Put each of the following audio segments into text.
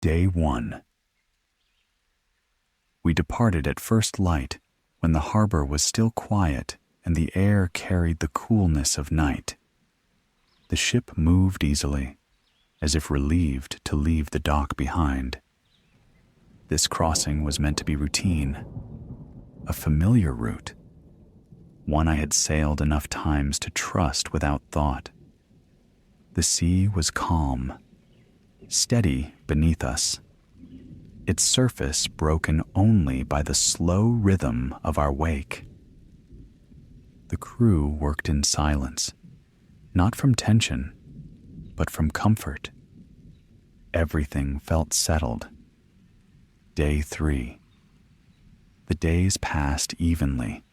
Day 1. We departed at first light, when the harbor was still quiet and the air carried the coolness of night. The ship moved easily, as if relieved to leave the dock behind. This crossing was meant to be routine, a familiar route, one I had sailed enough times to trust without thought. The sea was calm, steady beneath us, its surface broken only by the slow rhythm of our wake. The crew worked in silence, not from tension, but from comfort. Everything felt settled. Day 3. The days passed evenly.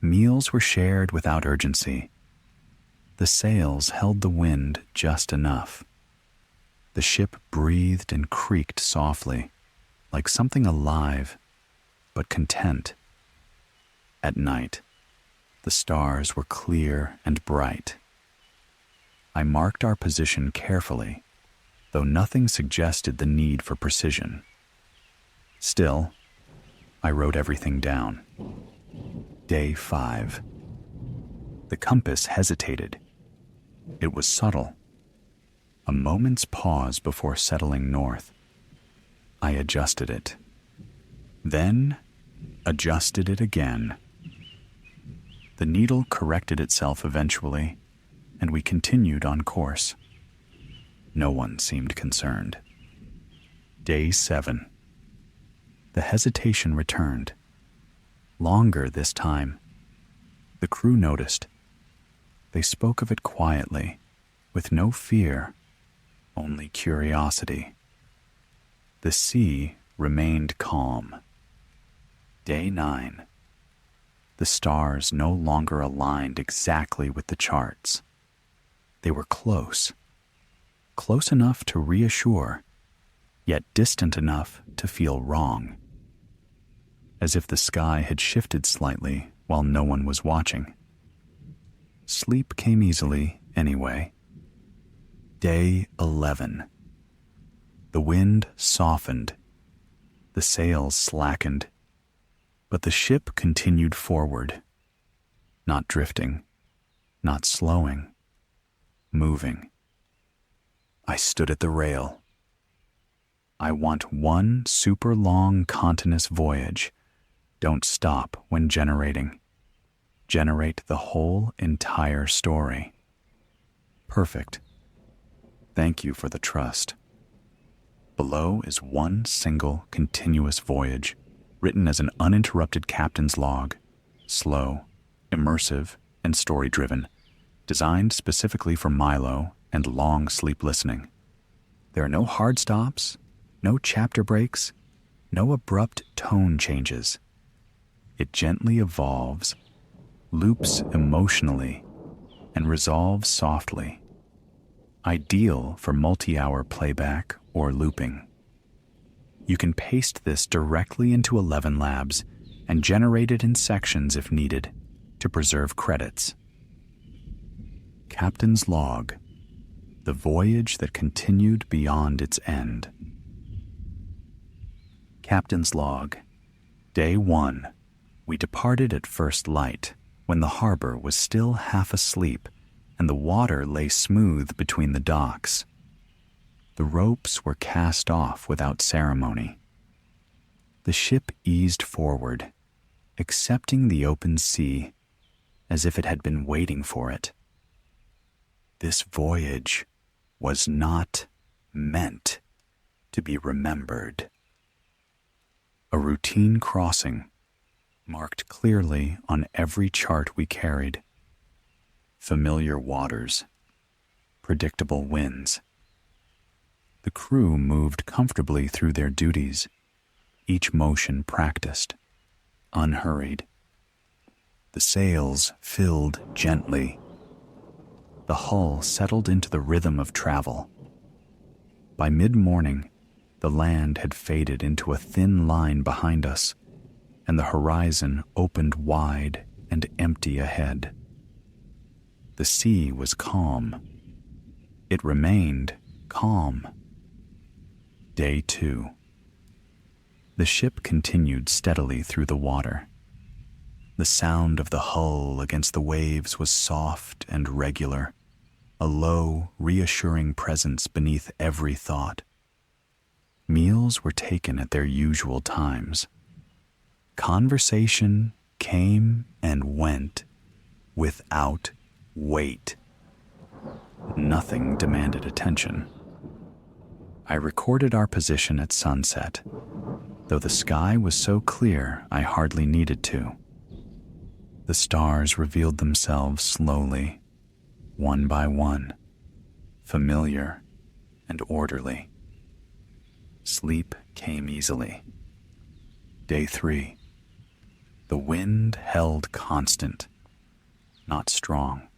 Meals were shared without urgency. The sails held the wind just enough. The ship breathed and creaked softly, like something alive, but content. At night, the stars were clear and bright. I marked our position carefully, though nothing suggested the need for precision. Still, I wrote everything down. Day 5. The compass hesitated. It was subtle. A moment's pause before settling north. I adjusted it. Then adjusted it again. The needle corrected itself eventually, and we continued on course. No one seemed concerned. Day 7. The hesitation returned. Longer this time. The crew noticed. They spoke of it quietly, with no fear, only curiosity. The sea remained calm. Day 9. The stars no longer aligned exactly with the charts. They were close enough to reassure, yet distant enough to feel wrong. As if the sky had shifted slightly while no one was watching. Sleep came easily anyway. Day 11. The wind softened. The sails slackened. But the ship continued forward. Not drifting. Not slowing. Moving. I stood at the rail. I want one super long continuous voyage. Don't stop when generating. Generate the whole entire story. Perfect. Thank you for the trust. Below is one single continuous voyage, written as an uninterrupted captain's log, slow, immersive, and story-driven, designed specifically for Milo and long sleep listening. There are no hard stops, no chapter breaks, no abrupt tone changes. It gently evolves, loops emotionally, and resolves softly. Ideal for multi-hour playback or looping. You can paste this directly into 11 Labs and generate it in sections if needed to preserve credits. Captain's Log, the voyage that continued beyond its end. Captain's Log, Day 1. We departed at first light, when the harbor was still half asleep and the water lay smooth between the docks. The ropes were cast off without ceremony. The ship eased forward, accepting the open sea as if it had been waiting for it. This voyage was not meant to be remembered. A routine crossing, marked clearly on every chart we carried. Familiar waters, predictable winds. The crew moved comfortably through their duties, each motion practiced, unhurried. The sails filled gently. The hull settled into the rhythm of travel. By mid-morning, the land had faded into a thin line behind us, and the horizon opened wide and empty ahead. The sea was calm. It remained calm. Day 2. The ship continued steadily through the water. The sound of the hull against the waves was soft and regular, a low, reassuring presence beneath every thought. Meals were taken at their usual times. Conversation came and went without wait. Nothing demanded attention. I recorded our position at sunset, though the sky was so clear I hardly needed to. The stars revealed themselves slowly, one by one, familiar and orderly. Sleep came easily. Day 3. The wind held constant, not strong,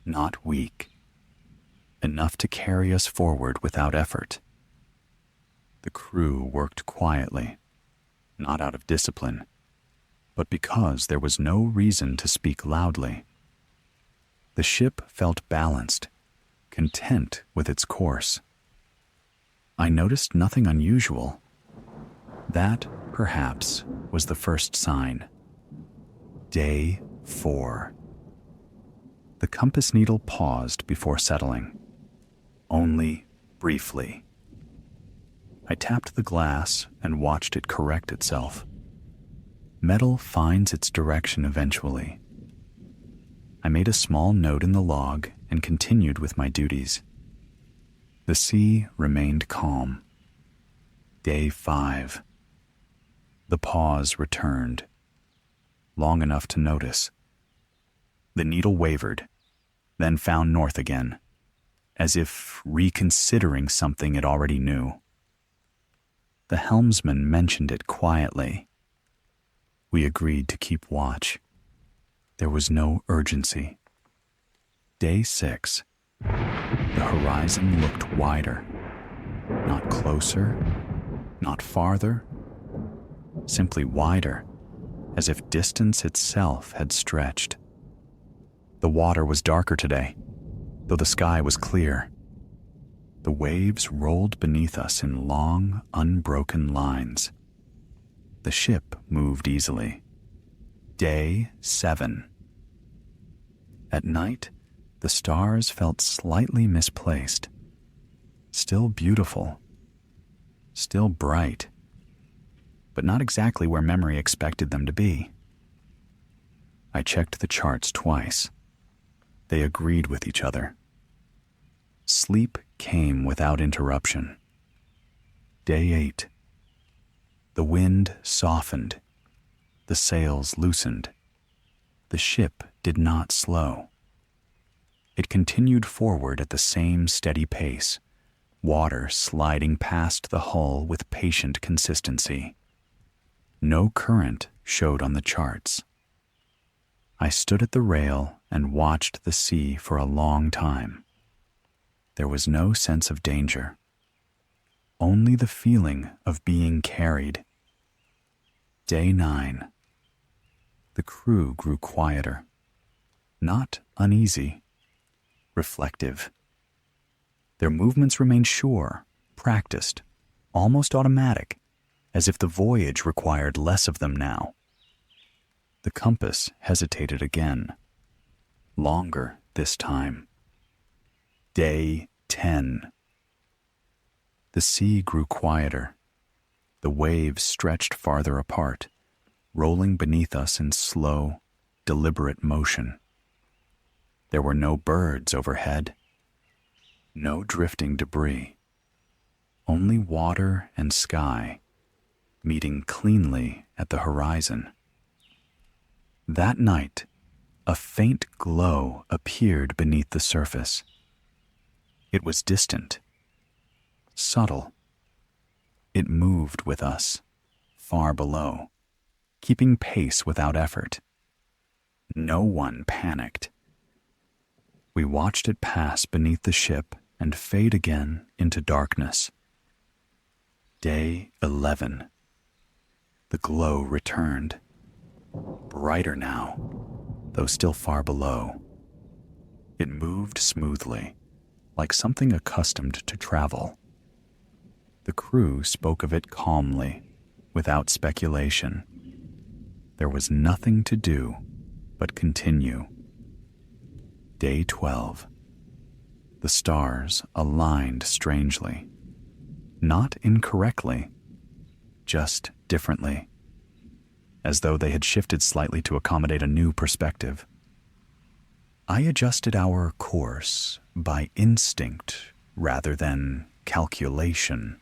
not weak, enough to carry us forward without effort. The crew worked quietly, not out of discipline, but because there was no reason to speak loudly. The ship felt balanced, content with its course. I noticed nothing unusual. That, perhaps, was the first sign. Day 4. The compass needle paused before settling, only briefly. I tapped the glass and watched it correct itself. Metal finds its direction eventually. I made a small note in the log and continued with my duties. The sea remained calm. Day 5. The pause returned, long enough to notice. The needle wavered, then found north again, as if reconsidering something it already knew. The helmsman mentioned it quietly. We agreed to keep watch. There was no urgency. Day 6. The horizon looked wider. Not closer, not farther. Simply wider, as if distance itself had stretched. The water was darker today, though the sky was clear. The waves rolled beneath us in long, unbroken lines. The ship moved easily. Day 7. At night, the stars felt slightly misplaced. Still beautiful. Still bright. But not exactly where memory expected them to be. I checked the charts twice. They agreed with each other. Sleep came without interruption. Day 8. The wind softened. The sails loosened. The ship did not slow. It continued forward at the same steady pace, water sliding past the hull with patient consistency. No current showed on the charts. I stood at the rail and watched the sea for a long time. There was no sense of danger, only the feeling of being carried. Day 9. The crew grew quieter, not uneasy, reflective. Their movements remained sure, practiced, almost automatic, as if the voyage required less of them now. The compass hesitated again, longer this time. Day 10. The sea grew quieter. The waves stretched farther apart, rolling beneath us in slow, deliberate motion. There were no birds overhead, no drifting debris, only water and sky, meeting cleanly at the horizon. That night, a faint glow appeared beneath the surface. It was distant, subtle. It moved with us, far below, keeping pace without effort. No one panicked. We watched it pass beneath the ship and fade again into darkness. Day 11. The glow returned, brighter now, though still far below. It moved smoothly, like something accustomed to travel. The crew spoke of it calmly, without speculation. There was nothing to do but continue. Day 12. The stars aligned strangely. Not incorrectly, just differently, as though they had shifted slightly to accommodate a new perspective. I adjusted our course by instinct rather than calculation.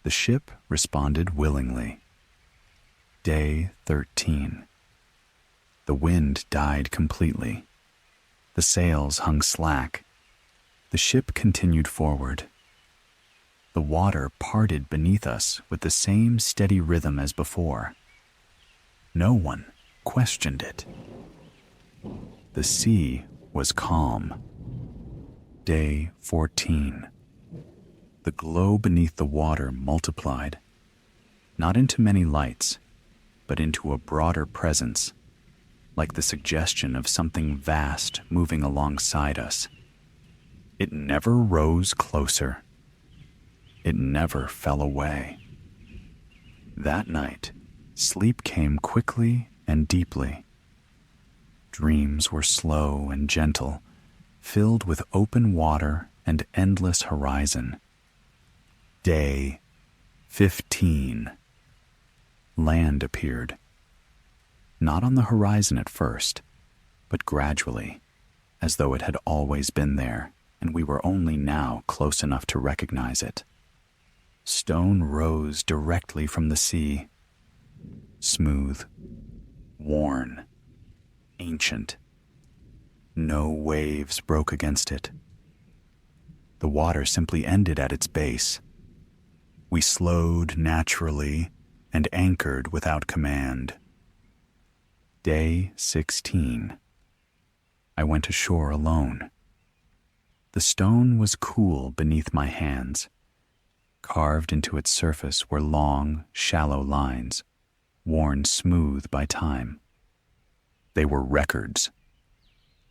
The ship responded willingly. Day 13. The wind died completely. The sails hung slack. The ship continued forward. The water parted beneath us with the same steady rhythm as before. No one questioned it. The sea was calm. Day 14. The glow beneath the water multiplied, not into many lights, but into a broader presence, like the suggestion of something vast moving alongside us. It never rose closer. It never fell away. That night, sleep came quickly and deeply. Dreams were slow and gentle, filled with open water and endless horizon. Day 15. Land appeared. Not on the horizon at first, but gradually, as though it had always been there, and we were only now close enough to recognize it. Stone rose directly from the sea, smooth, worn, ancient. No waves broke against it. The water simply ended at its base. We slowed naturally and anchored without command. Day 16. I went ashore alone. The stone was cool beneath my hands. Carved into its surface were long, shallow lines, worn smooth by time. They were records.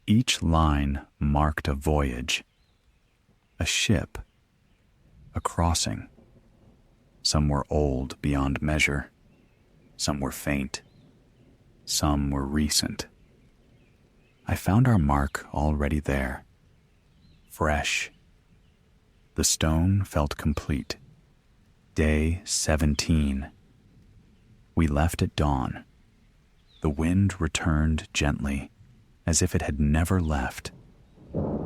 Each line marked a voyage, a ship, a crossing. Some were old beyond measure. Some were faint. Some were recent. I found our mark already there, fresh. The stone felt complete. Day 17. We left at dawn. The wind returned gently, as if it had never left.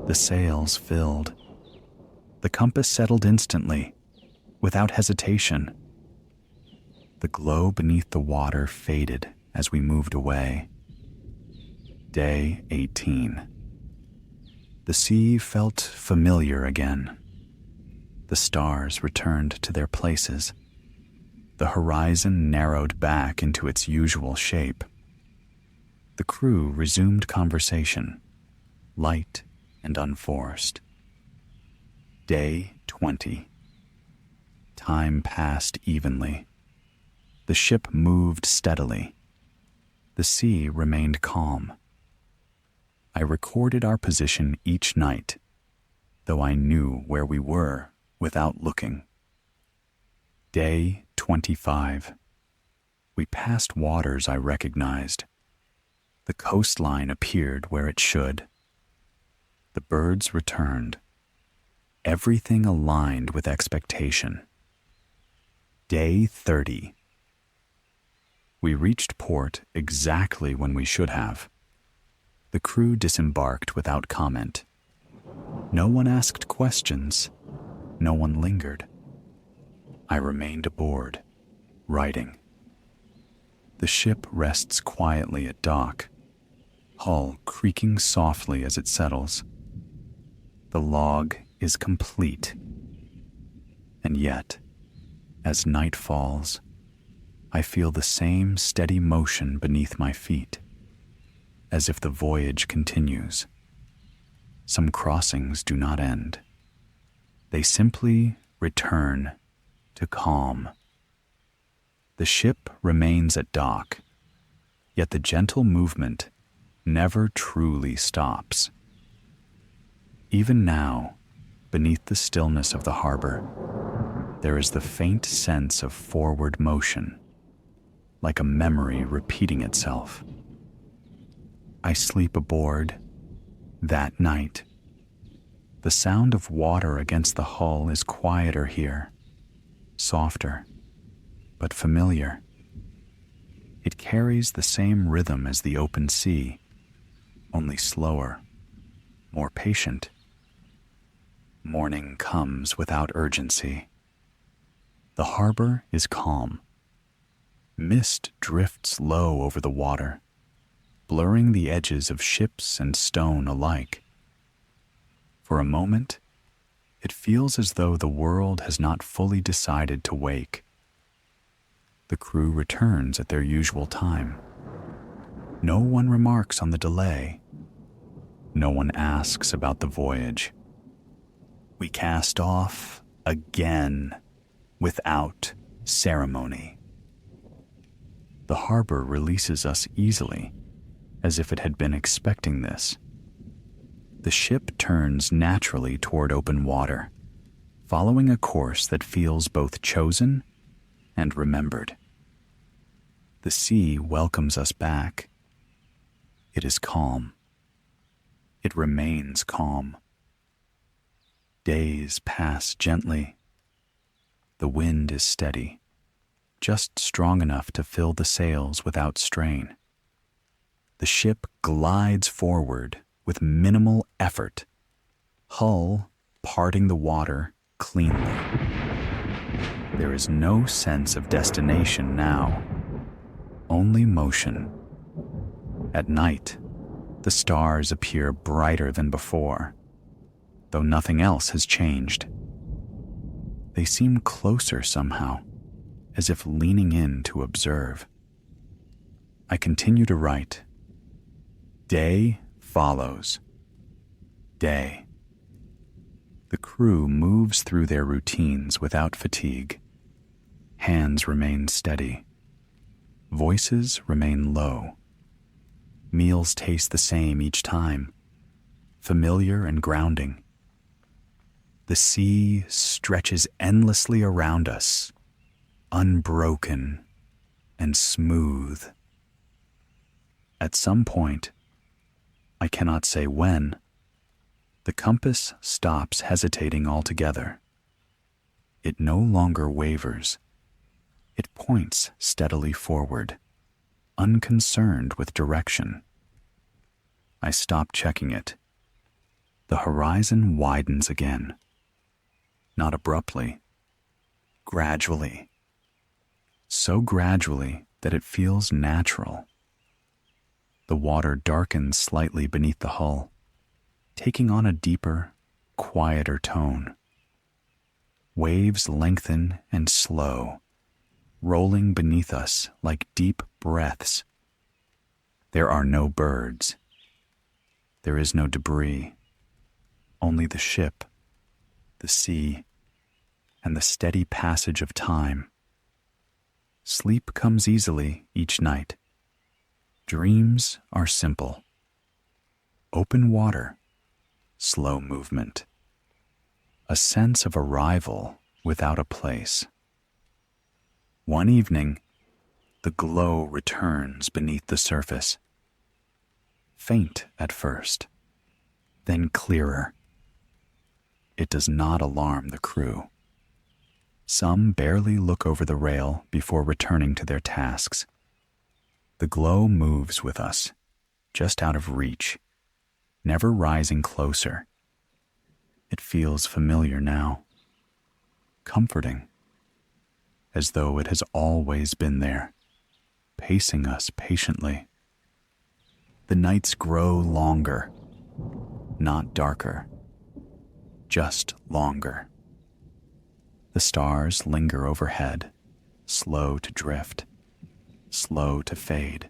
The sails filled. The compass settled instantly, without hesitation. The glow beneath the water faded as we moved away. Day 18. The sea felt familiar again. The stars returned to their places. The horizon narrowed back into its usual shape. The crew resumed conversation, light and unforced. Day 20. Time passed evenly. The ship moved steadily. The sea remained calm. I recorded our position each night, though I knew where we were without looking. Day 25. We passed waters I recognized. The coastline appeared where it should. The birds returned. Everything aligned with expectation. Day 30. We reached port exactly when we should have. The crew disembarked without comment. No one asked questions. No one lingered. I remained aboard, writing. The ship rests quietly at dock, hull creaking softly as it settles. The log is complete. And yet, as night falls, I feel the same steady motion beneath my feet, as if the voyage continues. Some crossings do not end. They simply return to calm. The ship remains at dock, yet the gentle movement never truly stops. Even now, beneath the stillness of the harbor, there is the faint sense of forward motion, like a memory repeating itself. I sleep aboard that night. The sound of water against the hull is quieter here, softer, but familiar. It carries the same rhythm as the open sea, only slower, more patient. Morning comes without urgency. The harbor is calm. Mist drifts low over the water, blurring the edges of ships and stone alike. For a moment, it feels as though the world has not fully decided to wake. The crew returns at their usual time. No one remarks on the delay. No one asks about the voyage. We cast off again without ceremony. The harbor releases us easily, as if it had been expecting this. The ship turns naturally toward open water, following a course that feels both chosen and remembered. The sea welcomes us back. It is calm. It remains calm. Days pass gently. The wind is steady, just strong enough to fill the sails without strain. The ship glides forward with minimal effort, hull parting the water cleanly. There is no sense of destination now, only motion. At night, the stars appear brighter than before, though nothing else has changed. They seem closer somehow, as if leaning in to observe. I continue to write. Day follows. Day. The crew moves through their routines without fatigue. Hands remain steady. Voices remain low. Meals taste the same each time, familiar and grounding. The sea stretches endlessly around us, unbroken and smooth. At some point, I cannot say when, the compass stops hesitating altogether. It no longer wavers. It points steadily forward, unconcerned with direction. I stop checking it. The horizon widens again. Not abruptly, gradually. So gradually that it feels natural. The water darkens slightly beneath the hull, taking on a deeper, quieter tone. Waves lengthen and slow, rolling beneath us like deep breaths. There are no birds. There is no debris, only the ship, the sea, and the steady passage of time. Sleep comes easily each night. Dreams are simple. Open water, slow movement. A sense of arrival without a place. One evening, the glow returns beneath the surface. Faint at first, then clearer. It does not alarm the crew. Some barely look over the rail before returning to their tasks. The glow moves with us, just out of reach, never rising closer. It feels familiar now, comforting, as though it has always been there, pacing us patiently. The nights grow longer, not darker, just longer. The stars linger overhead, slow to drift, slow to fade.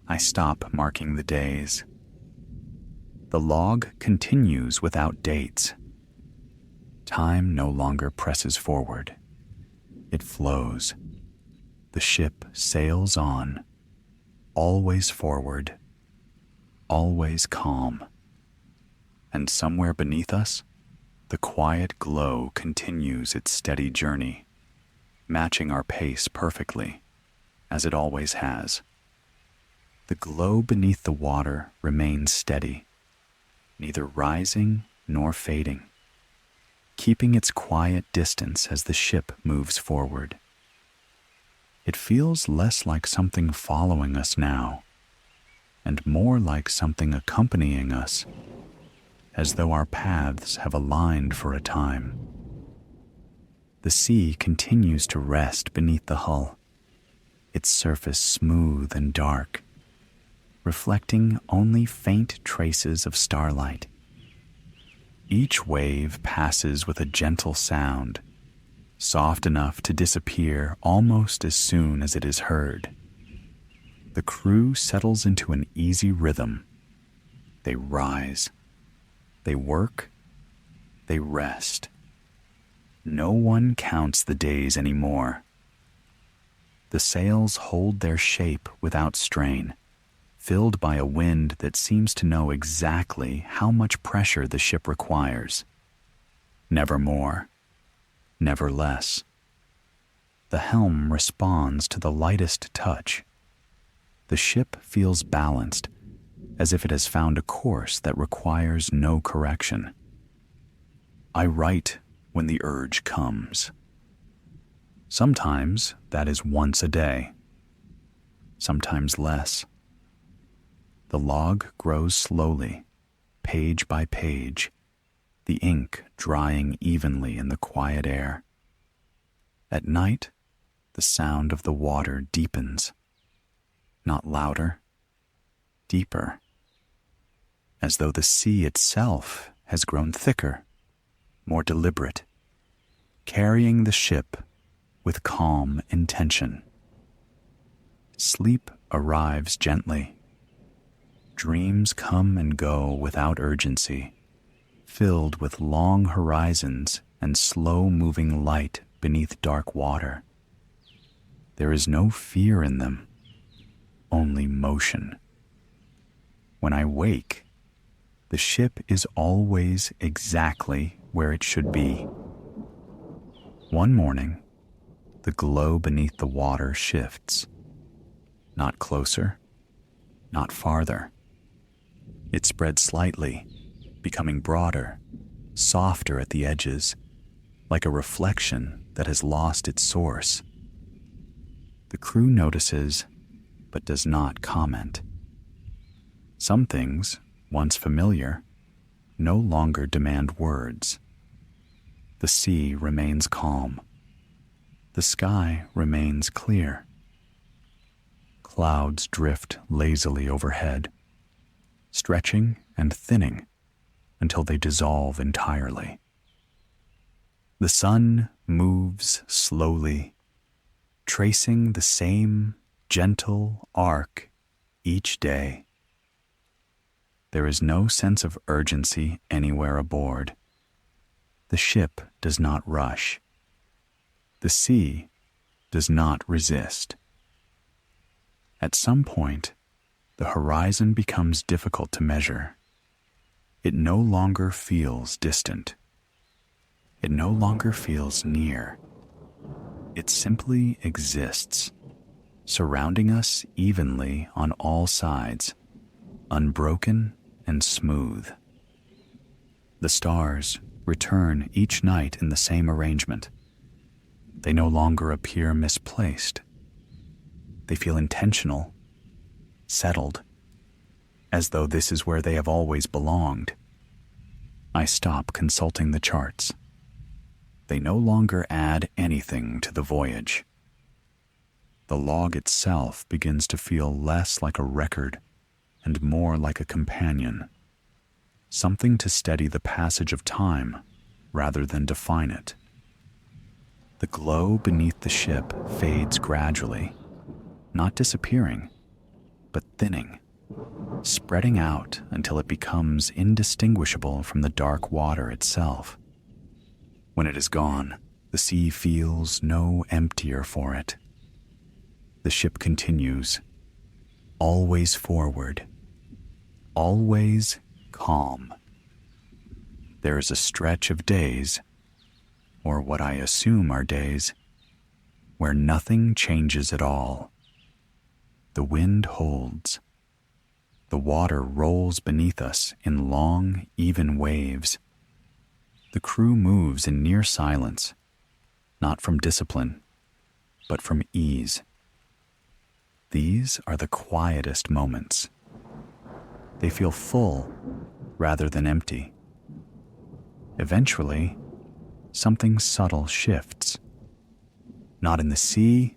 I stop marking the days. The log continues without dates. Time no longer presses forward. It flows. The ship sails on, always forward, always calm. And somewhere beneath us, The quiet glow continues its steady journey, matching our pace perfectly, as it always has. The glow beneath the water remains steady, neither rising nor fading, keeping its quiet distance as the ship moves forward. It feels less like something following us now, and more like something accompanying us, as though our paths have aligned for a time. The sea continues to rest beneath the hull, its surface smooth and dark, reflecting only faint traces of starlight. Each wave passes with a gentle sound, soft enough to disappear almost as soon as it is heard. The crew settles into an easy rhythm. They rise, they work, they rest. No one counts the days anymore. The sails hold their shape without strain, filled by a wind that seems to know exactly how much pressure the ship requires. Never more, never less. The helm responds to the lightest touch. The ship feels balanced, as if it has found a course that requires no correction. I write when the urge comes. Sometimes that is once a day, sometimes less. The log grows slowly, page by page, the ink drying evenly in the quiet air. At night, the sound of the water deepens, not louder, deeper, as though the sea itself has grown thicker, more deliberate, carrying the ship with calm intention. Sleep arrives gently. Dreams come and go without urgency, filled with long horizons and slow-moving light beneath dark water. There is no fear in them, only motion. When I wake, the ship is always exactly where it should be. One morning, the glow beneath the water shifts. Not closer, not farther. It spreads slightly, becoming broader, softer at the edges, like a reflection that has lost its source. The crew notices, but does not comment. Some things, once familiar, no longer demand words. The sea remains calm. The sky remains clear. Clouds drift lazily overhead, stretching and thinning until they dissolve entirely. The sun moves slowly, tracing the same gentle arc each day. There is no sense of urgency anywhere aboard. The ship does not rush. The sea does not resist. At some point, the horizon becomes difficult to measure. It no longer feels distant. It no longer feels near. It simply exists, surrounding us evenly on all sides, unbroken and smooth. The stars return each night in the same arrangement. They no longer appear misplaced. They feel intentional, settled, as though this is where they have always belonged. I stop consulting the charts. They no longer add anything to the voyage. The log itself begins to feel less like a record and more like a companion, something to steady the passage of time rather than define it. The glow beneath the ship fades gradually, not disappearing, but thinning, spreading out until it becomes indistinguishable from the dark water itself. When it is gone, the sea feels no emptier for it. The ship continues, always forward, always calm. There is a stretch of days, or what I assume are days, where nothing changes at all. The wind holds. The water rolls beneath us in long, even waves. The crew moves in near silence, not from discipline, but from ease. These are the quietest moments. They feel full rather than empty. Eventually, something subtle shifts. Not in the sea,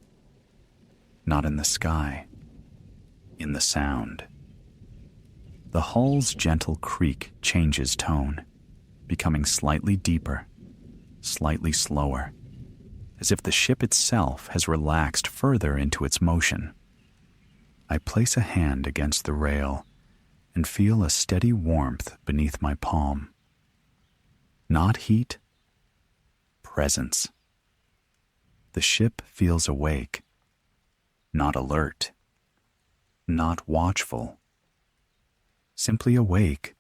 not in the sky, in the sound. The hull's gentle creak changes tone, becoming slightly deeper, slightly slower, as if the ship itself has relaxed further into its motion. I place a hand against the rail and feel a steady warmth beneath my palm. Not heat, presence. The ship feels awake, not alert, not watchful. Simply awake,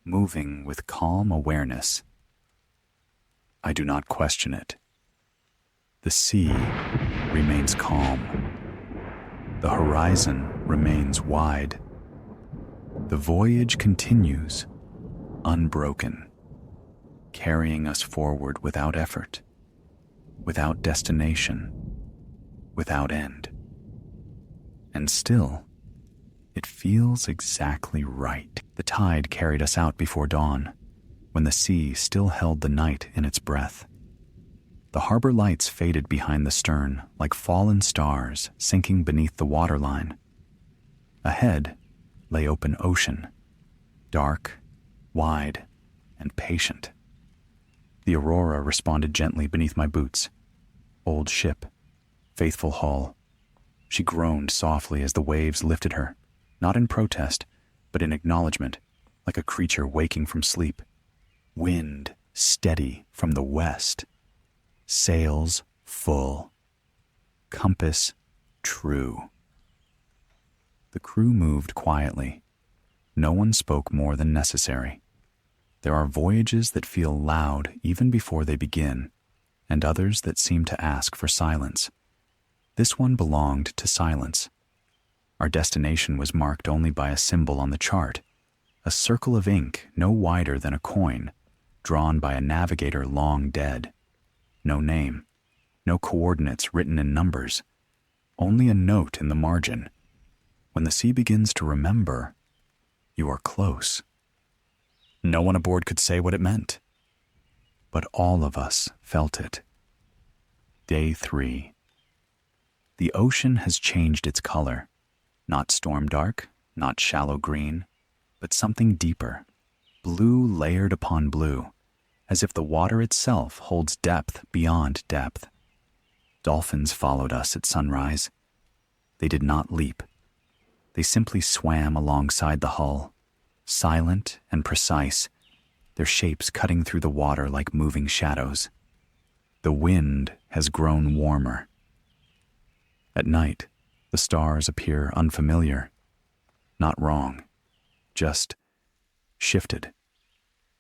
moving with calm awareness. I do not question it. The sea remains calm. The horizon remains wide. The voyage continues, unbroken, carrying us forward without effort, without destination, without end. And still, it feels exactly right. The tide carried us out before dawn, when the sea still held the night in its breath. The harbor lights faded behind the stern like fallen stars sinking beneath the waterline. Ahead lay open ocean, dark, wide, and patient. The Aurora responded gently beneath my boots. Old ship, faithful hull. She groaned softly as the waves lifted her, not in protest, but in acknowledgement, like a creature waking from sleep. Wind steady from the west. Sails full. Compass true. The crew moved quietly. No one spoke more than necessary. There are voyages that feel loud even before they begin, and others that seem to ask for silence. This one belonged to silence. Our destination was marked only by a symbol on the chart, a circle of ink no wider than a coin, drawn by a navigator long dead. No name, no coordinates written in numbers, only a note in the margin. When the sea begins to remember, you are close. No one aboard could say what it meant, but all of us felt it. Day 3. The ocean has changed its color. Not storm dark, not shallow green, but something deeper, blue layered upon blue, as if the water itself holds depth beyond depth. Dolphins followed us at sunrise. They did not leap. They simply swam alongside the hull, silent and precise, their shapes cutting through the water like moving shadows. The wind has grown warmer. At night, the stars appear unfamiliar. Not wrong, just shifted,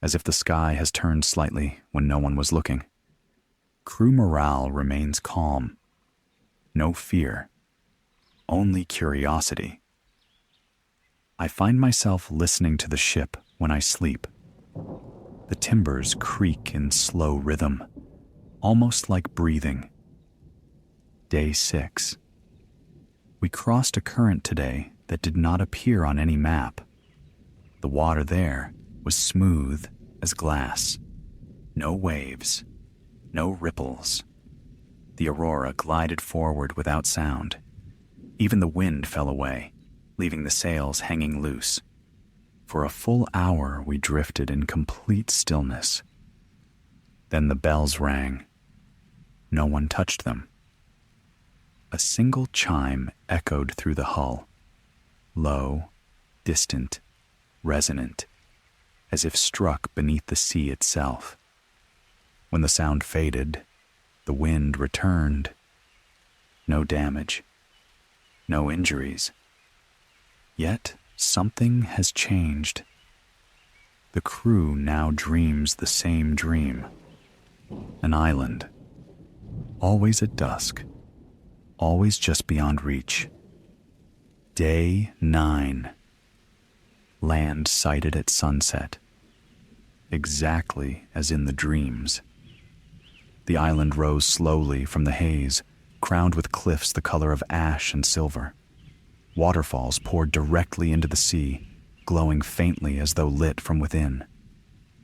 as if the sky has turned slightly when no one was looking. Crew morale remains calm. No fear, only curiosity. I find myself listening to the ship when I sleep. The timbers creak in slow rhythm, almost like breathing. Day 6. We crossed a current today that did not appear on any map. The water there was smooth as glass. No waves, no ripples. The Aurora glided forward without sound. Even the wind fell away, leaving the sails hanging loose. For a full hour we drifted in complete stillness. Then the bells rang. No one touched them. A single chime echoed through the hull, low, distant, resonant, as if struck beneath the sea itself. When the sound faded, the wind returned. No damage, no injuries. Yet something has changed. The crew now dreams the same dream. An island, always at dusk, always just beyond reach. Day 9. Land sighted at sunset, exactly as in the dreams. The island rose slowly from the haze, crowned with cliffs the color of ash and silver. Waterfalls poured directly into the sea, glowing faintly as though lit from within.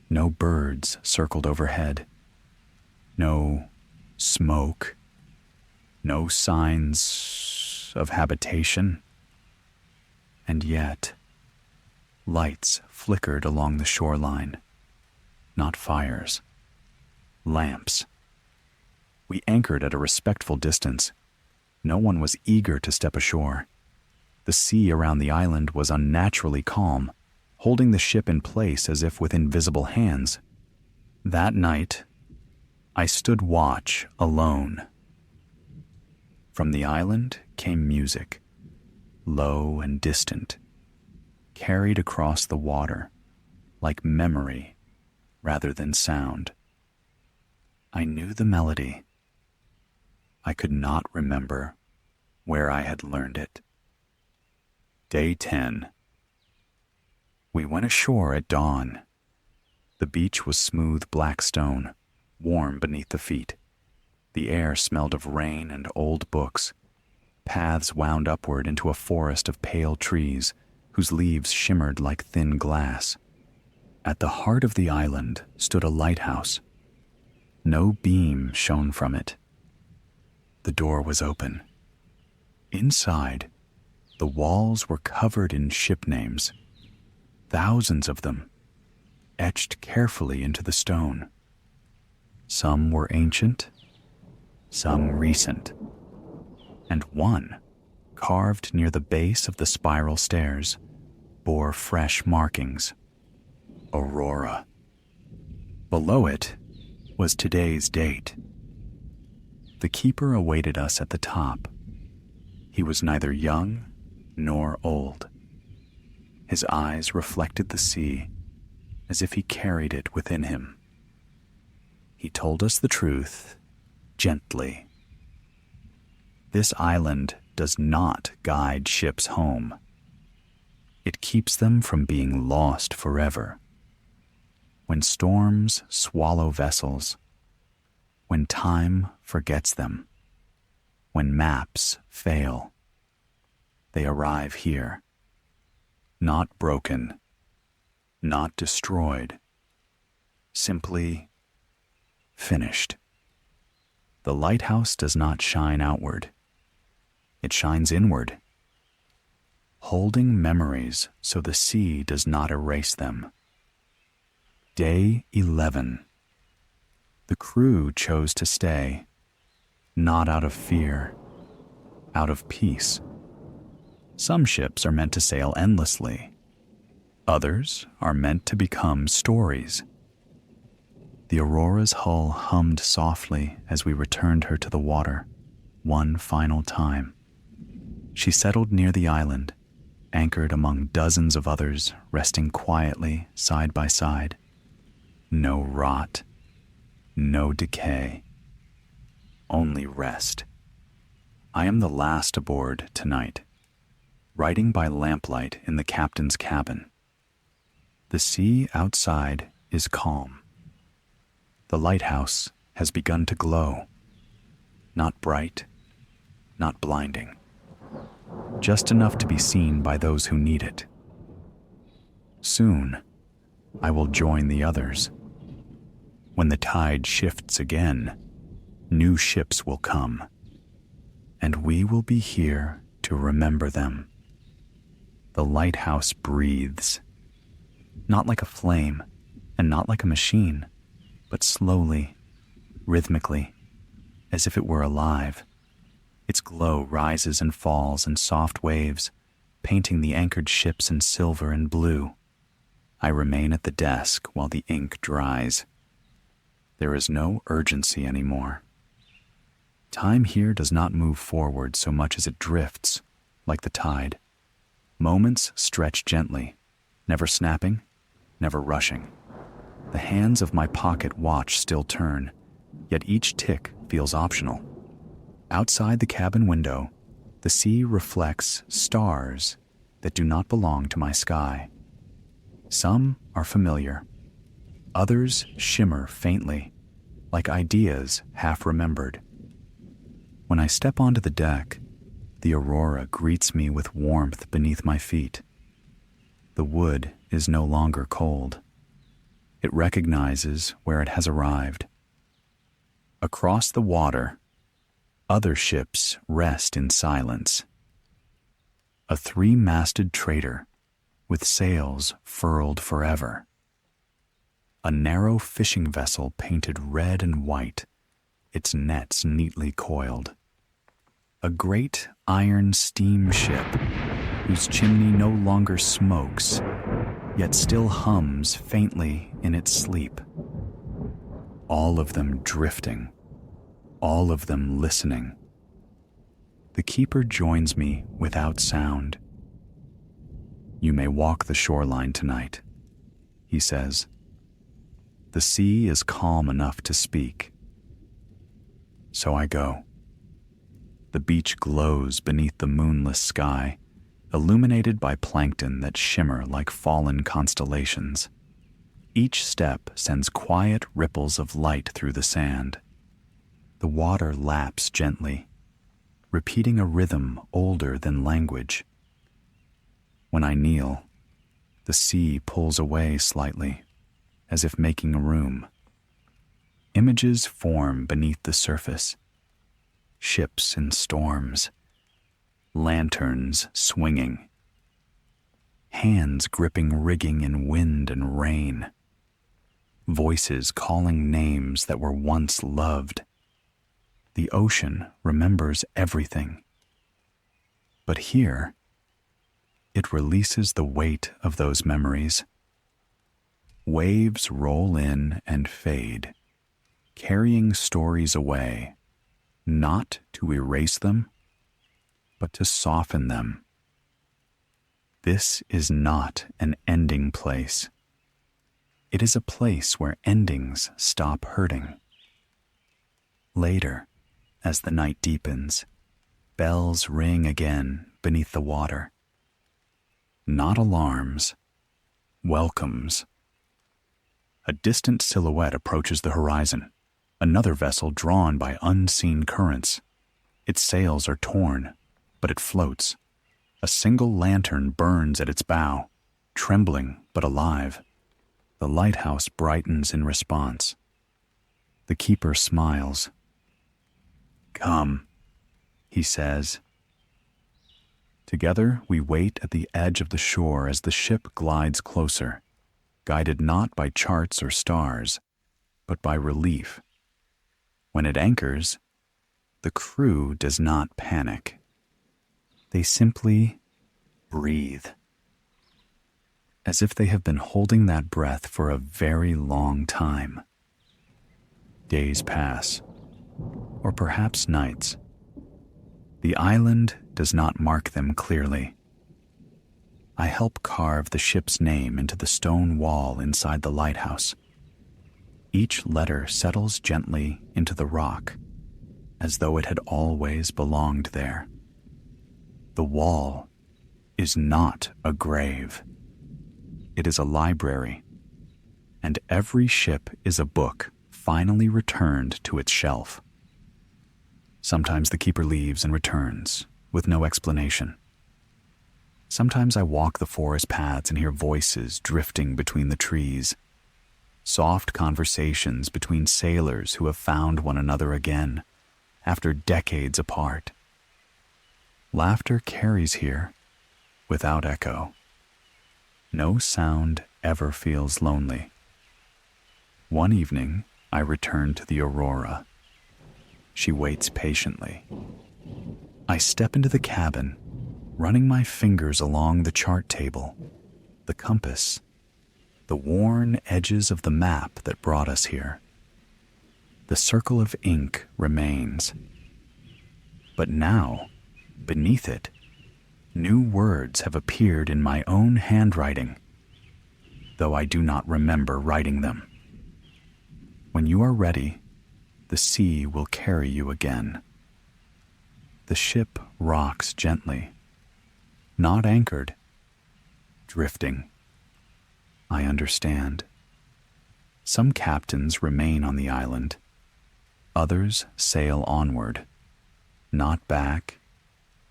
No birds circled overhead. No smoke. No signs of habitation. And yet, lights flickered along the shoreline. Not fires. Lamps. We anchored at a respectful distance. No one was eager to step ashore. The sea around the island was unnaturally calm, holding the ship in place as if with invisible hands. That night, I stood watch alone. From the island came music, low and distant, carried across the water, like memory rather than sound. I knew the melody. I could not remember where I had learned it. Day 10. We went ashore at dawn. The beach was smooth black stone, warm beneath the feet. The air smelled of rain and old books. Paths wound upward into a forest of pale trees, whose leaves shimmered like thin glass. At the heart of the island stood a lighthouse. No beam shone from it. The door was open. Inside, the walls were covered in ship names, thousands of them, etched carefully into the stone. Some were ancient, some recent, and one, carved near the base of the spiral stairs, bore fresh markings. Aurora. Below it was today's date. The keeper awaited us at the top. He was neither young nor old. His eyes reflected the sea as if he carried it within him. He told us the truth gently. This island does not guide ships home. It keeps them from being lost forever. When storms swallow vessels, when time forgets them, when maps fail, they arrive here. Not broken, not destroyed, simply finished. The lighthouse does not shine outward. It shines inward, holding memories so the sea does not erase them. Day 11. The crew chose to stay, not out of fear, out of peace. Some ships are meant to sail endlessly. Others are meant to become stories. The Aurora's hull hummed softly as we returned her to the water, one final time. She settled near the island, anchored among dozens of others resting quietly side by side. No rot, no decay, only rest. I am the last aboard tonight, writing by lamplight in the captain's cabin. The sea outside is calm. The lighthouse has begun to glow. Not bright, not blinding. Just enough to be seen by those who need it. Soon, I will join the others. When the tide shifts again, new ships will come, and we will be here to remember them. The lighthouse breathes, not like a flame and not like a machine, but slowly, rhythmically, as if it were alive. Its glow rises and falls in soft waves, painting the anchored ships in silver and blue. I remain at the desk while the ink dries. There is no urgency anymore. Time here does not move forward so much as it drifts, like the tide. Moments stretch gently, never snapping, never rushing. The hands of my pocket watch still turn, yet each tick feels optional. Outside the cabin window, the sea reflects stars that do not belong to my sky. Some are familiar. Others shimmer faintly, like ideas half remembered. When I step onto the deck, the aurora greets me with warmth beneath my feet. The wood is no longer cold. It recognizes where it has arrived. Across the water, other ships rest in silence. A three-masted trader with sails furled forever. A narrow fishing vessel painted red and white, its nets neatly coiled. A great iron steamship whose chimney no longer smokes, yet still hums faintly in its sleep. All of them drifting, all of them listening. The keeper joins me without sound. "You may walk the shoreline tonight," he says. The sea is calm enough to speak. So I go. The beach glows beneath the moonless sky, illuminated by plankton that shimmer like fallen constellations. Each step sends quiet ripples of light through the sand. The water laps gently, repeating a rhythm older than language. When I kneel, the sea pulls away slightly, as if making room. Images form beneath the surface. Ships in storms, lanterns swinging, hands gripping rigging in wind and rain, voices calling names that were once loved. The ocean remembers everything. But here, it releases the weight of those memories. Waves roll in and fade, carrying stories away, not to erase them, but to soften them. This is not an ending place. It is a place where endings stop hurting. Later, as the night deepens, bells ring again beneath the water. Not alarms, welcomes. A distant silhouette approaches the horizon, another vessel drawn by unseen currents. Its sails are torn, but it floats. A single lantern burns at its bow, trembling but alive. The lighthouse brightens in response. The keeper smiles. "Come," he says. Together we wait at the edge of the shore as the ship glides closer, guided not by charts or stars, but by relief. When it anchors, the crew does not panic. They simply breathe, as if they have been holding that breath for a very long time. Days pass, or perhaps nights. The island does not mark them clearly. I help carve the ship's name into the stone wall inside the lighthouse. Each letter settles gently into the rock, as though it had always belonged there. The wall is not a grave. It is a library, and every ship is a book finally returned to its shelf. Sometimes the keeper leaves and returns, with no explanation. Sometimes I walk the forest paths and hear voices drifting between the trees, soft conversations between sailors who have found one another again, after decades apart. Laughter carries here, without echo. No sound ever feels lonely. One evening, I return to the Aurora. She waits patiently. I step into the cabin, running my fingers along the chart table, the compass, the worn edges of the map that brought us here. The circle of ink remains. But now, beneath it, new words have appeared in my own handwriting. though I do not remember writing them. When you are ready, the sea will carry you again. The ship rocks gently, not anchored, drifting. I understand. Some captains remain on the island. Others sail onward, not back,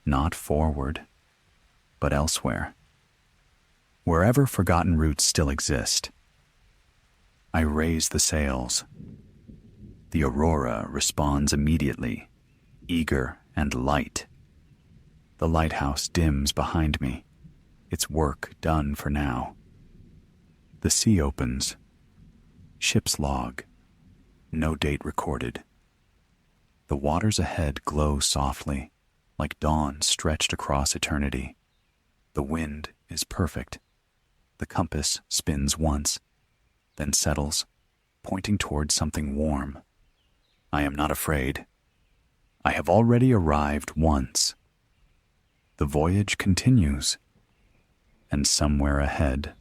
not forward, but elsewhere. Wherever forgotten routes still exist. I raise the sails. The aurora responds immediately, eager and light. The lighthouse dims behind me, its work done for now. The sea opens. Ship's log. No date recorded. The waters ahead glow softly, like dawn stretched across eternity. The wind is perfect. The compass spins once, then settles, pointing toward something warm. I am not afraid. I have already arrived once. The voyage continues, and somewhere ahead,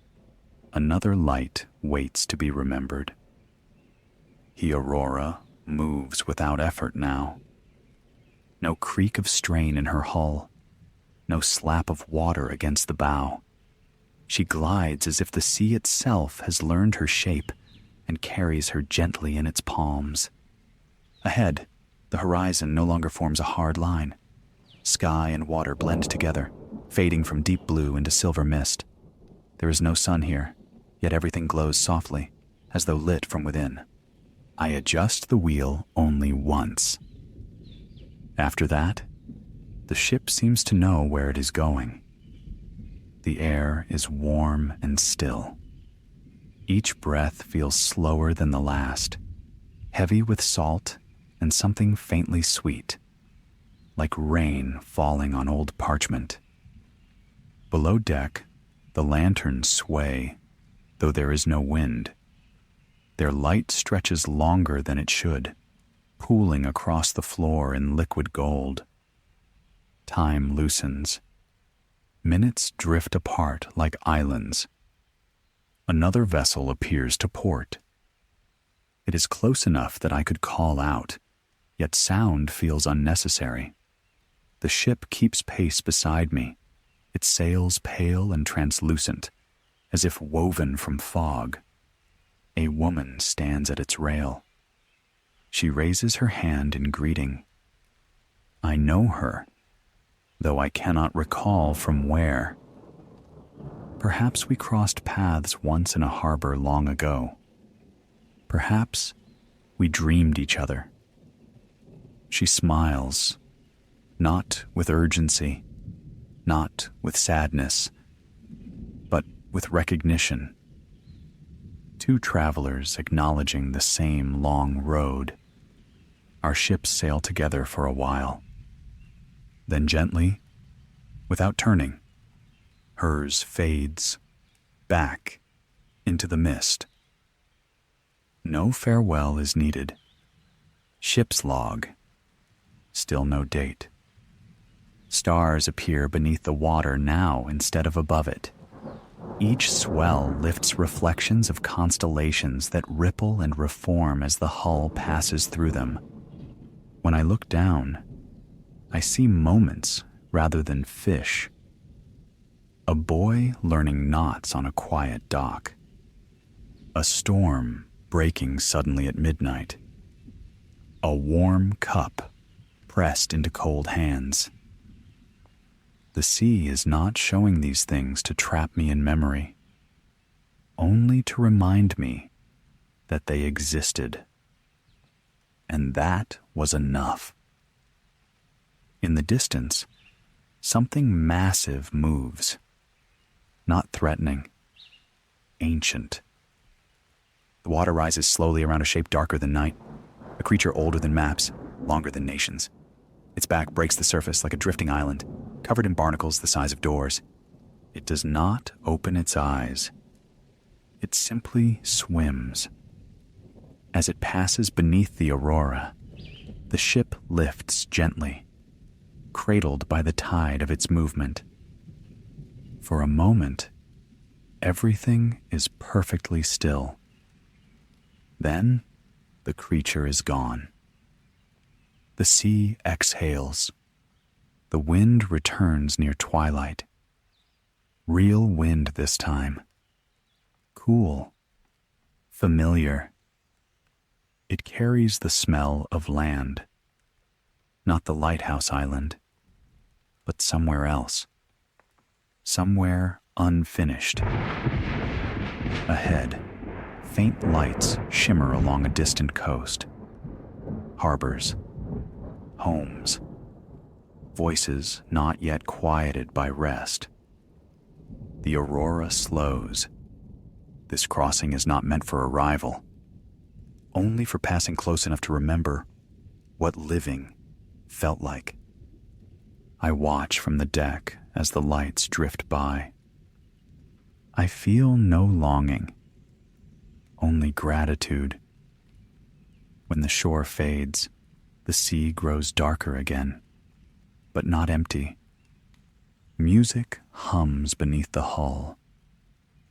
another light waits to be remembered. The aurora moves without effort now. No creak of strain in her hull, no slap of water against the bow. She glides as if the sea itself has learned her shape and carries her gently in its palms. Ahead, the horizon no longer forms a hard line. Sky and water blend together, fading from deep blue into silver mist. There is no sun here, yet everything glows softly, as though lit from within. I adjust the wheel only once. After that, the ship seems to know where it is going. The air is warm and still. Each breath feels slower than the last, heavy with salt and something faintly sweet, like rain falling on old parchment. Below deck, the lanterns sway, though there is no wind. Their light stretches longer than it should, pooling across the floor in liquid gold. Time loosens. Minutes drift apart like islands. Another vessel appears to port. It is close enough that I could call out, yet sound feels unnecessary. The ship keeps pace beside me, its sails pale and translucent, as if woven from fog. A woman stands at its rail. She raises her hand in greeting. I know her, though I cannot recall from where. Perhaps we crossed paths once in a harbor long ago. Perhaps we dreamed each other. She smiles, not with urgency, not with sadness, but with recognition. Two travelers acknowledging the same long road. Our ships sail together for a while. Then gently, without turning, hers fades back into the mist. No farewell is needed. Ship's log. Still no date. Stars appear beneath the water now instead of above it. Each swell lifts reflections of constellations that ripple and reform as the hull passes through them. When I look down, I see moments rather than fish. A boy learning knots on a quiet dock. A storm breaking suddenly at midnight. A warm cup pressed into cold hands. The sea is not showing these things to trap me in memory, only to remind me that they existed. And that was enough. In the distance, something massive moves, not threatening, ancient. The water rises slowly around a shape darker than night, a creature older than maps, longer than nations. Its back breaks the surface like a drifting island, covered in barnacles the size of doors. It does not open its eyes. It simply swims. As it passes beneath the aurora, the ship lifts gently, cradled by the tide of its movement. For a moment, Everything is perfectly still. Then the creature is gone. The sea exhales. The wind returns near twilight. Real wind this time. Cool. Familiar. It carries the smell of land. Not the lighthouse island, but somewhere else. Somewhere unfinished. Ahead, faint lights shimmer along a distant coast. Harbors. Homes. Voices not yet quieted by rest. The aurora slows. This crossing is not meant for arrival, only for passing close enough to remember what living felt like. I watch from the deck as the lights drift by. I feel no longing, only gratitude. When the shore fades, the sea grows darker again, but not empty. Music hums beneath the hull,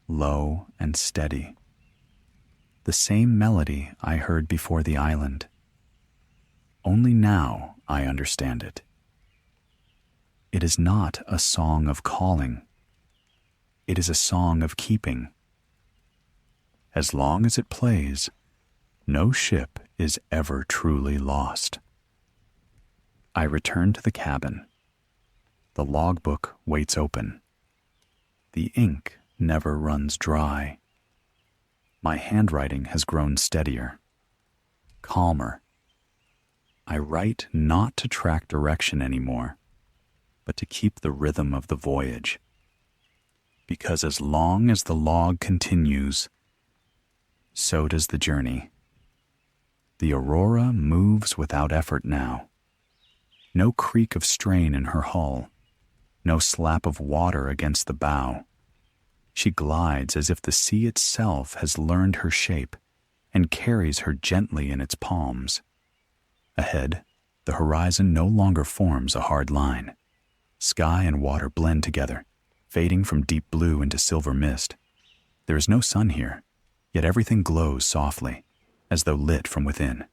low and steady. The same melody I heard before the island. Only now I understand it. It is not a song of calling. It is a song of keeping. As long as it plays, no ship is ever truly lost. I return to the cabin. The logbook waits open. The ink never runs dry. My handwriting has grown steadier, calmer. I write not to track direction anymore, but to keep the rhythm of the voyage. Because as long as the log continues, so does the journey. The Aurora moves without effort now. No creak of strain in her hull, no slap of water against the bow. She glides as if the sea itself has learned her shape and carries her gently in its palms. Ahead, the horizon no longer forms a hard line. Sky and water blend together, fading from deep blue into silver mist. There is no sun here, yet everything glows softly, as though lit from within.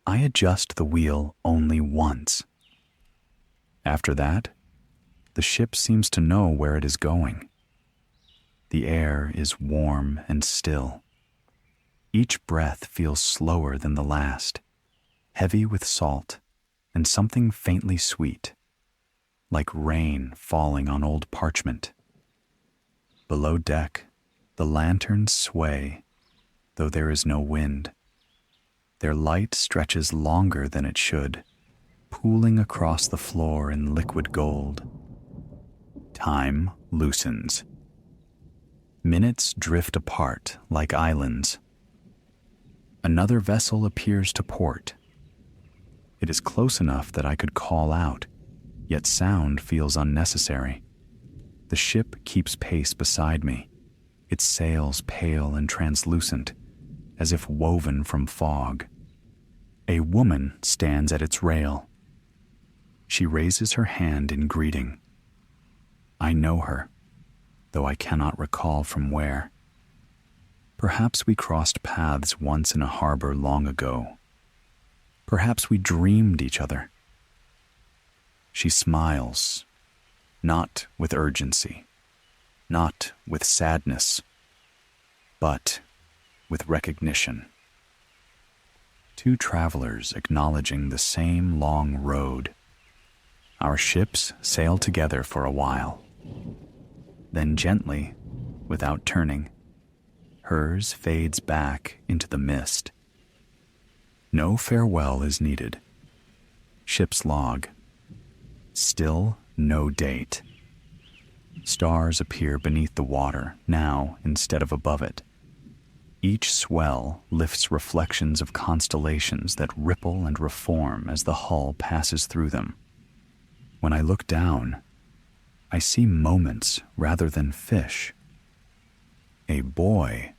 I adjust the wheel only once. After that, the ship seems to know where it is going. The air is warm and still. Each breath feels slower than the last, heavy with salt and something faintly sweet, like rain falling on old parchment. Below deck, the lanterns sway, though there is no wind. Their light stretches longer than it should, pooling across the floor in liquid gold. Time loosens. Minutes drift apart like islands. Another vessel appears to port. It is close enough that I could call out, yet sound feels unnecessary. The ship keeps pace beside me, its sails pale and translucent, as if woven from fog. A woman stands at its rail. She raises her hand in greeting. I know her, though I cannot recall from where. Perhaps we crossed paths once in a harbor long ago. Perhaps we dreamed each other. She smiles, not with urgency, not with sadness, but with recognition. Two travelers acknowledging the same long road. Our ships sail together for a while. Then gently, without turning, hers fades back into the mist. No farewell is needed. Ship's log. Still no date. Stars appear beneath the water, now instead of above it. Each swell lifts reflections of constellations that ripple and reform as the hull passes through them. When I look down, I see moments rather than fish. A boy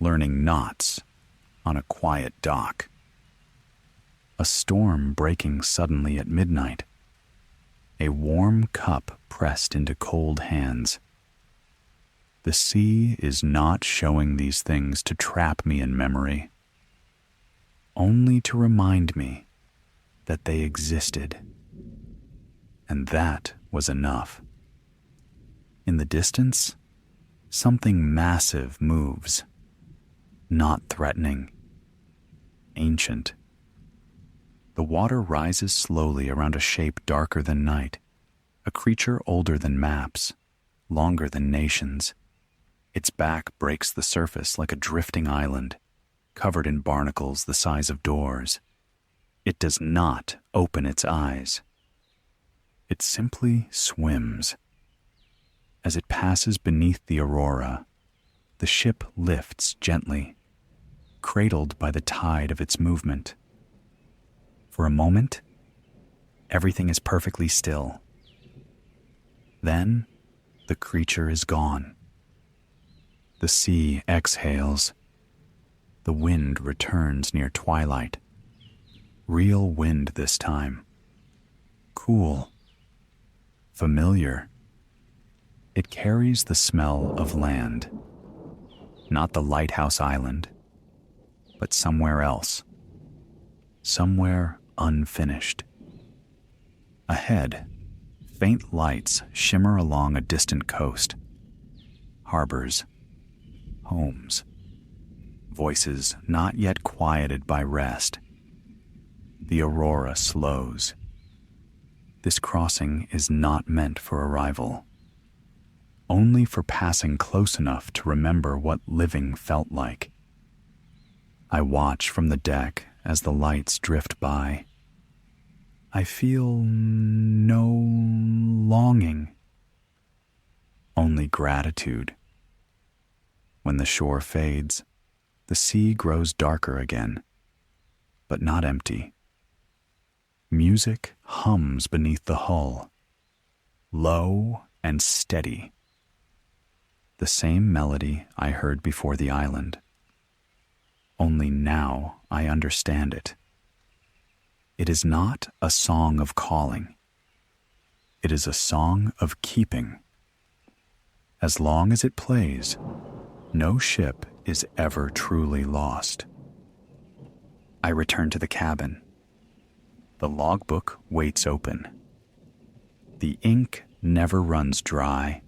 learning knots on a quiet dock. A storm breaking suddenly at midnight. A warm cup pressed into cold hands. The sea is not showing these things to trap me in memory, only to remind me that they existed. And that was enough. In the distance, something massive moves, not threatening, ancient. The water rises slowly around a shape darker than night, a creature older than maps, longer than nations. Its back breaks the surface like a drifting island, covered in barnacles the size of doors. It does not open its eyes. It simply swims. As it passes beneath the aurora, the ship lifts gently, cradled by the tide of its movement. For a moment, everything is perfectly still. Then, the creature is gone. The sea exhales. The wind returns near twilight. Real wind this time. Cool. Familiar. It carries the smell of land. Not the lighthouse island, but somewhere else. Somewhere unfinished. Ahead, faint lights shimmer along a distant coast. Harbors. Homes. Voices not yet quieted by rest. The aurora slows. This crossing is not meant for arrival, only for passing close enough to remember what living felt like. I watch from the deck as the lights drift by. I feel no longing, only gratitude. When the shore fades, the sea grows darker again, but not empty. Music hums beneath the hull, low and steady. The same melody I heard before the island. Only now I understand it. It is not a song of calling. It is a song of keeping. As long as it plays, no ship is ever truly lost. I return to the cabin. The logbook waits open. The ink never runs dry.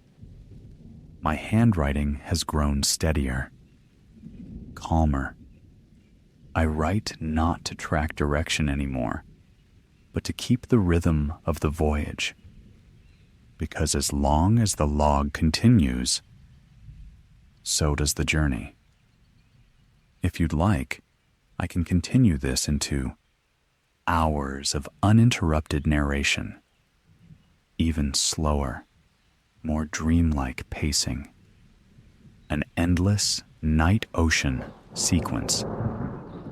My handwriting has grown steadier, calmer. I write not to track direction anymore, but to keep the rhythm of the voyage. Because as long as the log continues, so does the journey. If you'd like, I can continue this into hours of uninterrupted narration, even slower, more dreamlike pacing, an endless night ocean sequence,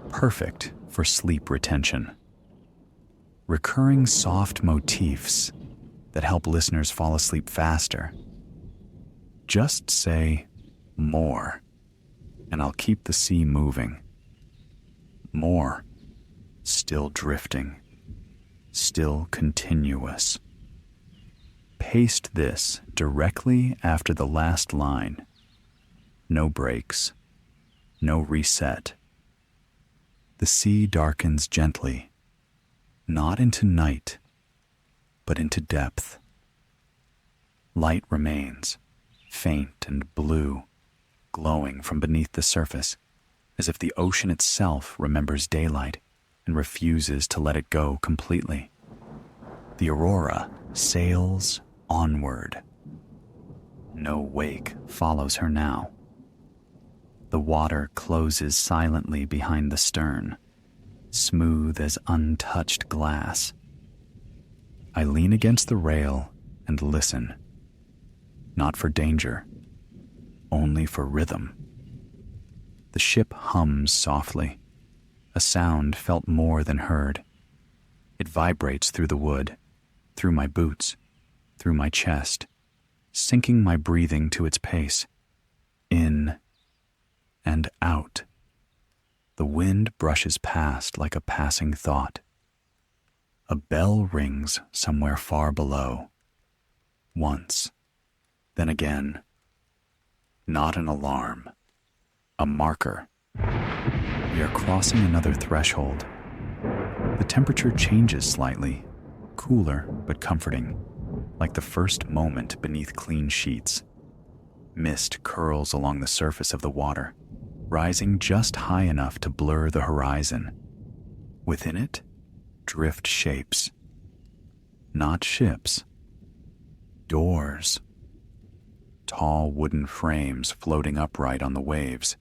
perfect for sleep retention. Recurring soft motifs that help listeners fall asleep faster. Just say more, and I'll keep the sea moving. More, still drifting, still continuous. Paste this directly after the last line. No breaks, no reset. The sea darkens gently, not into night, but into depth. Light remains, faint and blue, glowing from beneath the surface, as if the ocean itself remembers daylight and refuses to let it go completely. The aurora sails onward. No wake follows her now. The water closes silently behind the stern, smooth as untouched glass. I lean against the rail and listen, not for danger, only for rhythm. The ship hums softly, a sound felt more than heard. It vibrates through the wood, through my boots, through my chest, syncing my breathing to its pace. In and out. The wind brushes past like a passing thought. A bell rings somewhere far below. Once, then again. Not an alarm. A marker. We are crossing another threshold. The temperature changes slightly, cooler but comforting, like the first moment beneath clean sheets. Mist curls along the surface of the water, rising just high enough to blur the horizon. Within it, drift shapes. Not ships. Doors. Tall wooden frames floating upright on the waves,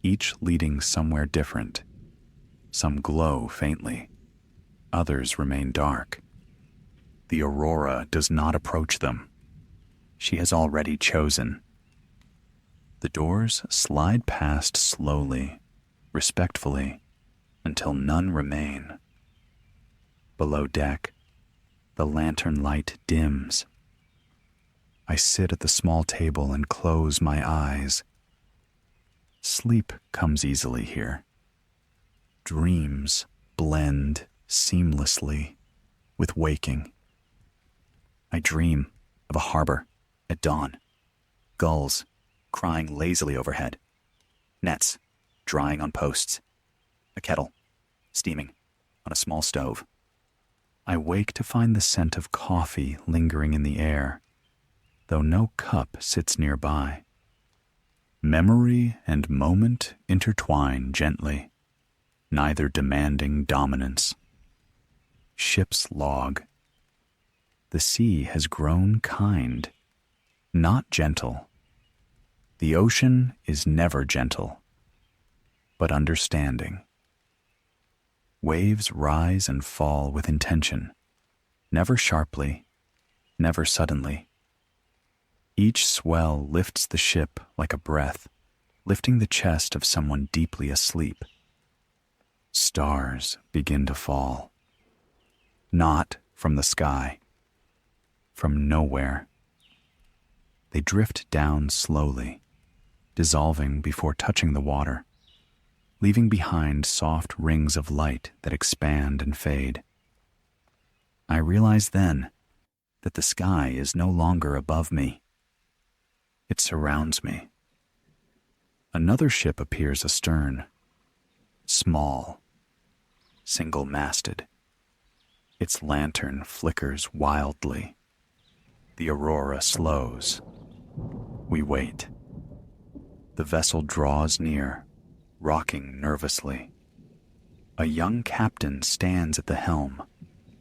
each leading somewhere different. Some glow faintly. Others remain dark. The aurora does not approach them. She has already chosen. The doors slide past slowly, respectfully, until none remain. Below deck, the lantern light dims. I sit at the small table and close my eyes. Sleep comes easily here. Dreams blend seamlessly with waking. I dream of a harbor at dawn, gulls crying lazily overhead, nets drying on posts, a kettle steaming on a small stove. I wake to find the scent of coffee lingering in the air, though no cup sits nearby. Memory and moment intertwine gently, neither demanding dominance. Ship's log. The sea has grown kind, not gentle. The ocean is never gentle, but understanding. Waves rise and fall with intention, never sharply, never suddenly. Each swell lifts the ship like a breath, lifting the chest of someone deeply asleep. Stars begin to fall. Not from the sky, from nowhere. They drift down slowly, dissolving before touching the water, leaving behind soft rings of light that expand and fade. I realize then that the sky is no longer above me. It surrounds me. Another ship appears astern, small, single-masted. Its lantern flickers wildly. The aurora slows. We wait. The vessel draws near, rocking nervously. A young captain stands at the helm,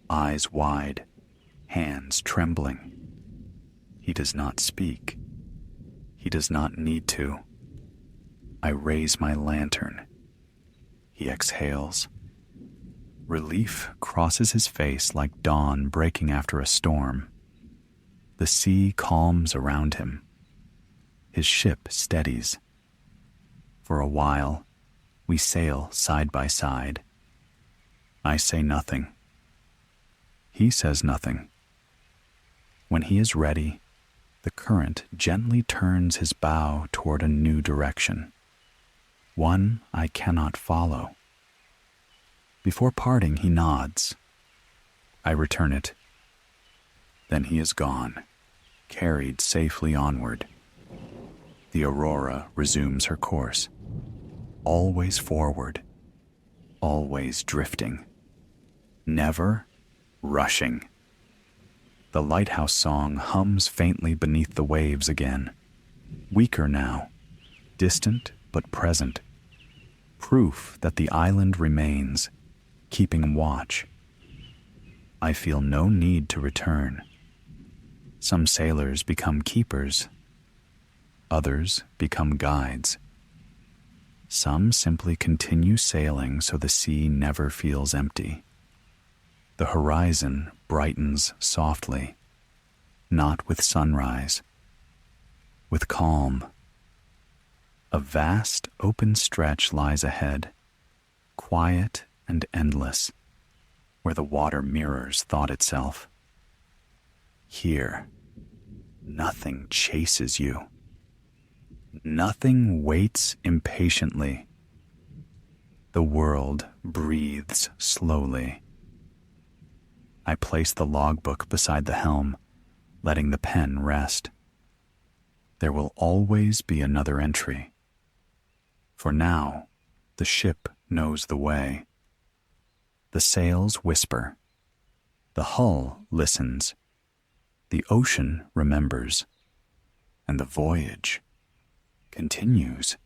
eyes wide, hands trembling. He does not speak. He does not need to. I raise my lantern. He exhales. Relief crosses his face like dawn breaking after a storm. The sea calms around him. His ship steadies. For a while, we sail side by side. I say nothing. He says nothing. When he is ready, the current gently turns his bow toward a new direction, one I cannot follow. Before parting, he nods. I return it. Then he is gone, carried safely onward. The aurora resumes her course, always forward, always drifting, never rushing. The lighthouse song hums faintly beneath the waves again, weaker now, distant but present, proof that the island remains, keeping watch. I feel no need to return. Some sailors become keepers. Others become guides. Some simply continue sailing so the sea never feels empty. The horizon brightens softly, not with sunrise, with calm. A vast open stretch lies ahead, quiet and endless, where the water mirrors thought itself. Here, nothing chases you. Nothing waits impatiently. The world breathes slowly. I place the logbook beside the helm, letting the pen rest. there will always be another entry. For now, the ship knows the way. The sails whisper. The hull listens. The ocean remembers. And the voyage continues.